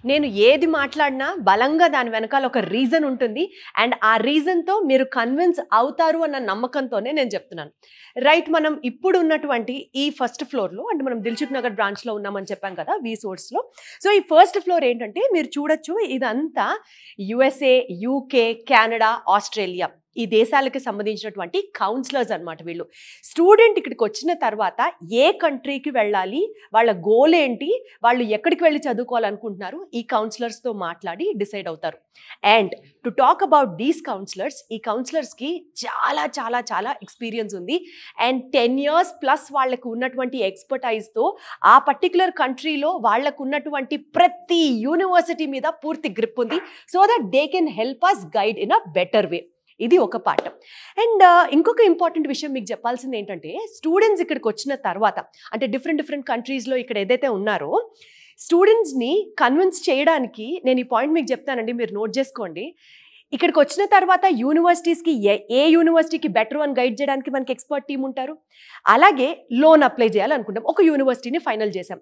నేను ఏది మాట్లాడినా బలంగా దాని వెనకాల ఒక రీజన్ ఉంటుంది. అండ్ ఆ రీజన్‌తో మీరు కన్విన్స్ అవుతారు అన్న నమ్మకంతోనే నేను చెప్తున్నాను. రైట్, మనం ఇప్పుడు ఉన్నటువంటి ఈ ఫస్ట్ ఫ్లోర్‌లో అంటే మనం దిల్‌సుఖ్ నగర్ బ్రాంచ్‌లో ఉన్నామని చెప్పాం కదా! వి సోర్స్‌లో. సో, ఈ ఫస్ట్ ఫ్లోర్ ఏంటంటే మీరు చూడొచ్చు, ఇదంతా యూఎస్ఏ, యూకే, కెనడా, ఆస్ట్రేలియా ఈ దేశాలకి సంబంధించినటువంటి కౌన్సిలర్స్ అనమాట వీళ్ళు. స్టూడెంట్ ఇక్కడికి వచ్చిన తర్వాత ఏ కంట్రీకి వెళ్ళాలి, వాళ్ళ గోల్ ఏంటి, వాళ్ళు ఎక్కడికి వెళ్ళి చదువుకోవాలనుకుంటున్నారు, ఈ కౌన్సిలర్స్తో మాట్లాడి డిసైడ్ అవుతారు. And to talk about these councillors, ఈ కౌన్సిలర్స్కి చాలా చాలా చాలా ఎక్స్పీరియన్స్ ఉంది. అండ్ 10 years ప్లస్ వాళ్ళకు ఉన్నటువంటి ఎక్స్పర్టైజ్తో ఆ పర్టికులర్ కంట్రీలో వాళ్ళకు ఉన్నటువంటి ప్రతి యూనివర్సిటీ మీద పూర్తి గ్రిప్ ఉంది. So that they can help us guide in a better way. ఇది ఒక పాఠం. అండ్ ఇంకొక ఇంపార్టెంట్ విషయం మీకు చెప్పాల్సింది ఏంటంటే, స్టూడెంట్స్ ఇక్కడికి వచ్చిన తర్వాత అంటే డిఫరెంట్ కంట్రీస్లో ఇక్కడ ఏదైతే ఉన్నారో స్టూడెంట్స్ని కన్విన్స్ చేయడానికి నేను ఈ పాయింట్ మీకు చెప్తానండి, మీరు నోట్ చేసుకోండి. ఇక్కడికి వచ్చిన తర్వాత యూనివర్సిటీస్కి ఏ యూనివర్సిటీకి బెటర్ అని గైడ్ చేయడానికి మనకి ఎక్స్పర్ట్ టీం ఉంటారు. అలాగే లోన్ అప్లై చేయాలనుకుంటాం, ఒక యూనివర్సిటీని ఫైనల్ చేసాం.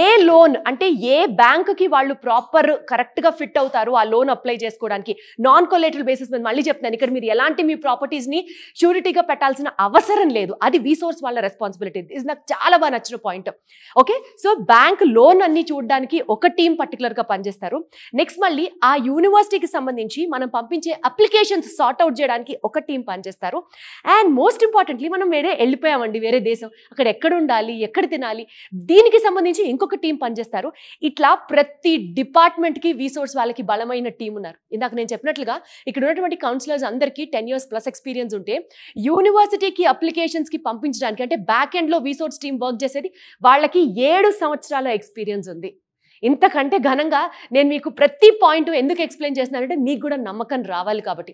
ఏ లోన్ అంటే ఏ బ్యాంకుకి వాళ్ళు ప్రాపర్ కరెక్ట్గా ఫిట్ అవుతారు ఆ లోన్ అప్లై చేసుకోవడానికి, నాన్ కొలేటరల్ బేసిస్ మీద. మళ్ళీ చెప్తాను, ఇక్కడ మీరు ఎలాంటి మీ ప్రాపర్టీస్ని షూరిటీగా పెట్టాల్సిన అవసరం లేదు, అది రీసోర్స్ వాళ్ళ రెస్పాన్సిబిలిటీ. ఇది నాకు చాలా బాగా నచ్చిన point. Okay, so bank loan అన్ని చూడడానికి ఒక టీం పర్టికులర్గా పనిచేస్తారు. నెక్స్ట్ మళ్ళీ ఆ యూనివర్సిటీకి సంబంధించి మనం పంపించే అప్లికేషన్స్ సార్ట్ అవుట్ చేయడానికి ఒక టీం పనిచేస్తారు. అండ్ మోస్ట్ ఇంపార్టెంట్లీ మనం వెళ్ళిపోయామండి వేరే దేశం, అక్కడ ఎక్కడ ఉండాలి, ఎక్కడ తినాలి, దీనికి సంబంధించి ఇంకొక టీం పనిచేస్తారు. ఇట్లా ప్రతి డిపార్ట్మెంట్కి రీసోర్స్ వాళ్ళకి బలమైన టీం ఉన్నారు. ఇందాక నేను చెప్పినట్లుగా ఇక్కడ ఉన్నటువంటి కౌన్సిలర్స్ అందరికీ 10 years ప్లస్ ఎక్స్పీరియన్స్ ఉంటే, యూనివర్సిటీకి అప్లికేషన్స్కి పంపించడానికి అంటే బ్యాక్ ఎండ్లో రీసోర్స్ టీం వర్క్ చేసేది వాళ్ళకి 7 సంవత్సరాల ఎక్స్పీరియన్స్ ఉంది. ఇంతకంటే ఘనంగా నేను మీకు ప్రతి పాయింట్ ఎందుకు ఎక్స్ప్లెయిన్ చేస్తున్నానంటే మీకు కూడా నమ్మకం రావాలి కాబట్టి.